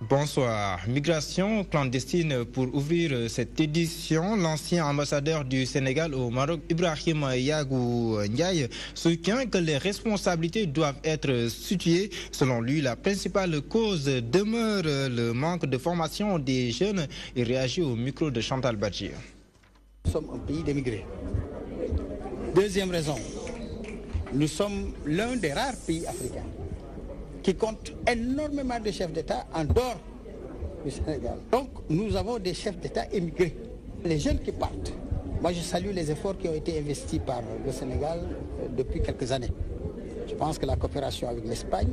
Bonsoir. Migration clandestine pour ouvrir cette édition. L'ancien ambassadeur du Sénégal au Maroc, Ibrahim Yagou Ndiaye, soutient que les responsabilités doivent être situées. Selon lui, la principale cause demeure le manque de formation des jeunes. Il réagit au micro de Chantal Badji. Nous sommes un pays d'émigrés. Deuxième raison, nous sommes l'un des rares pays africains qui compte énormément de chefs d'État en dehors du Sénégal. Donc nous avons des chefs d'État émigrés. Les jeunes qui partent, moi je salue les efforts qui ont été investis par le Sénégal depuis quelques années. Je pense que la coopération avec l'Espagne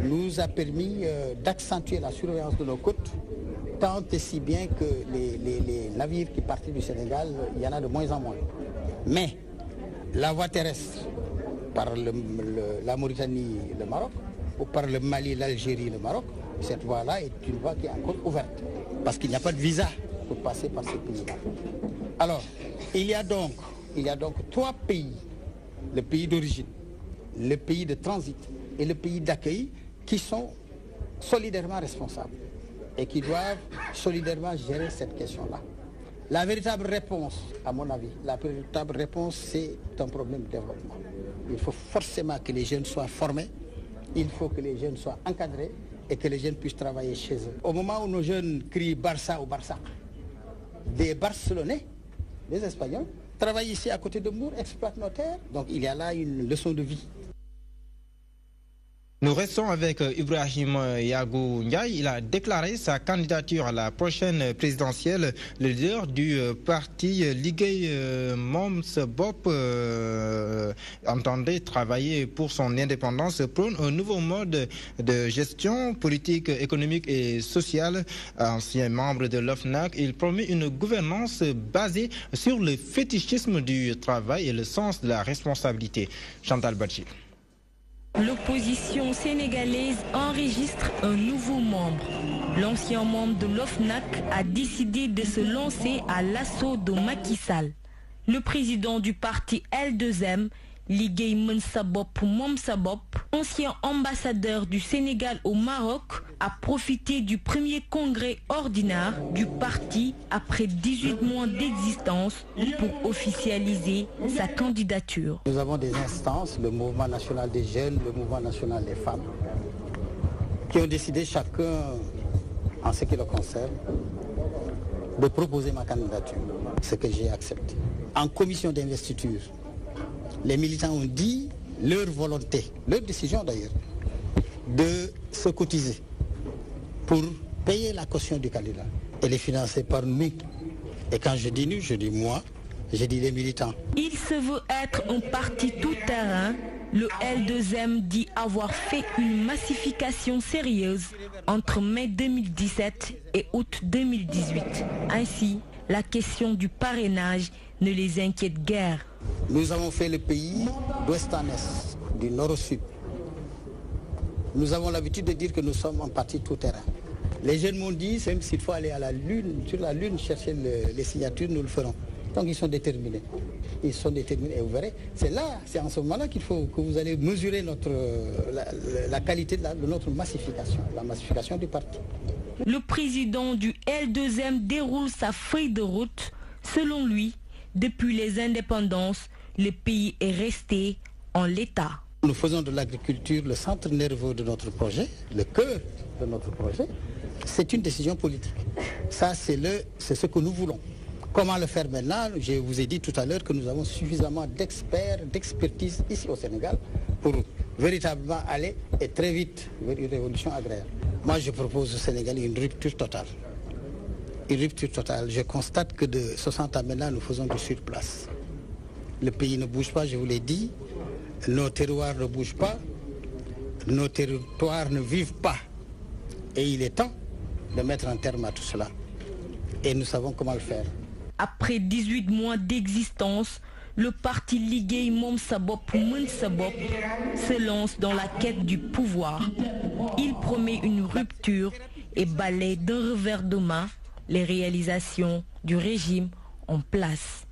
nous a permis d'accentuer la surveillance de nos côtes, tant et si bien que les navires qui partaient du Sénégal, il y en a de moins en moins. Mais la voie terrestre, par la Mauritanie et le Maroc, ou par le Mali, l'Algérie, le Maroc, cette voie-là est une voie qui est encore ouverte, parce qu'il n'y a pas de visa pour passer par ces pays-là. Alors, il y a donc trois pays, le pays d'origine, le pays de transit et le pays d'accueil, qui sont solidairement responsables et qui doivent solidairement gérer cette question-là. La véritable réponse, à mon avis, c'est un problème de développement. Il faut forcément que les jeunes soient formés, il faut que les jeunes soient encadrés et que les jeunes puissent travailler chez eux. Au moment où nos jeunes crient Barça ou Barça, des Barcelonais, des Espagnols, travaillent ici à côté de Mour, exploitent nos terres. Donc il y a là une leçon de vie. Nous restons avec Ibrahim Yagou Ndiaye. Il a déclaré sa candidature à la prochaine présidentielle. Le leader du parti Ligue Moms Bop entendait travailler pour son indépendance, prône un nouveau mode de gestion politique, économique et sociale. Ancien membre de l'OFNAC, il promet une gouvernance basée sur le fétichisme du travail et le sens de la responsabilité. Chantal Badji. L'opposition sénégalaise enregistre un nouveau membre. L'ancien membre de l'OFNAC a décidé de se lancer à l'assaut de Macky Sall. Le président du parti L2M, Ligue Monsabop Momsabop, ancien ambassadeur du Sénégal au Maroc, a profité du premier congrès ordinaire du parti après 18 mois d'existence pour officialiser sa candidature. Nous avons des instances, le mouvement national des jeunes, le mouvement national des femmes, qui ont décidé chacun, en ce qui le concerne, de proposer ma candidature, ce que j'ai accepté. En commission d'investiture, les militants ont dit leur volonté, leur décision d'ailleurs, de se cotiser pour payer la caution du candidat. Elle est financée par nous. Et quand je dis nous, je dis moi, je dis les militants. Il se veut être un parti tout-terrain. Le L2M dit avoir fait une massification sérieuse entre mai 2017 et août 2018. Ainsi, la question du parrainage ne les inquiète guère. Nous avons fait le pays d'ouest en est, du nord au sud. Nous avons l'habitude de dire que nous sommes un parti tout-terrain. Les jeunes m'ont dit, même s'il faut aller à la Lune, sur la Lune chercher les signatures, nous le ferons. Donc ils sont déterminés. Ils sont déterminés et vous verrez, c'est en ce moment-là qu'il faut que vous allez mesurer la qualité de notre massification, la massification du parti. Le président du L2M déroule sa feuille de route. Selon lui, depuis les indépendances, le pays est resté en l'état. Nous faisons de l'agriculture le centre nerveux de notre projet, le cœur de notre projet. C'est une décision politique. Ça, c'est ce que nous voulons. Comment le faire maintenant? Je vous ai dit tout à l'heure que nous avons suffisamment d'experts, d'expertise ici au Sénégal pour véritablement aller et très vite vers une révolution agraire. Moi, je propose au Sénégal une rupture totale. Une rupture totale. Je constate que de 60 ans maintenant, nous faisons du surplace. Le pays ne bouge pas, je vous l'ai dit. Nos terroirs ne bougent pas. Nos territoires ne vivent pas. Et il est temps de mettre un terme à tout cela. Et nous savons comment le faire. Après 18 mois d'existence, le parti Ligue Momsabop Monsabop se lance dans la quête du pouvoir. Il promet une rupture et balaie d'un revers de main les réalisations du régime en place.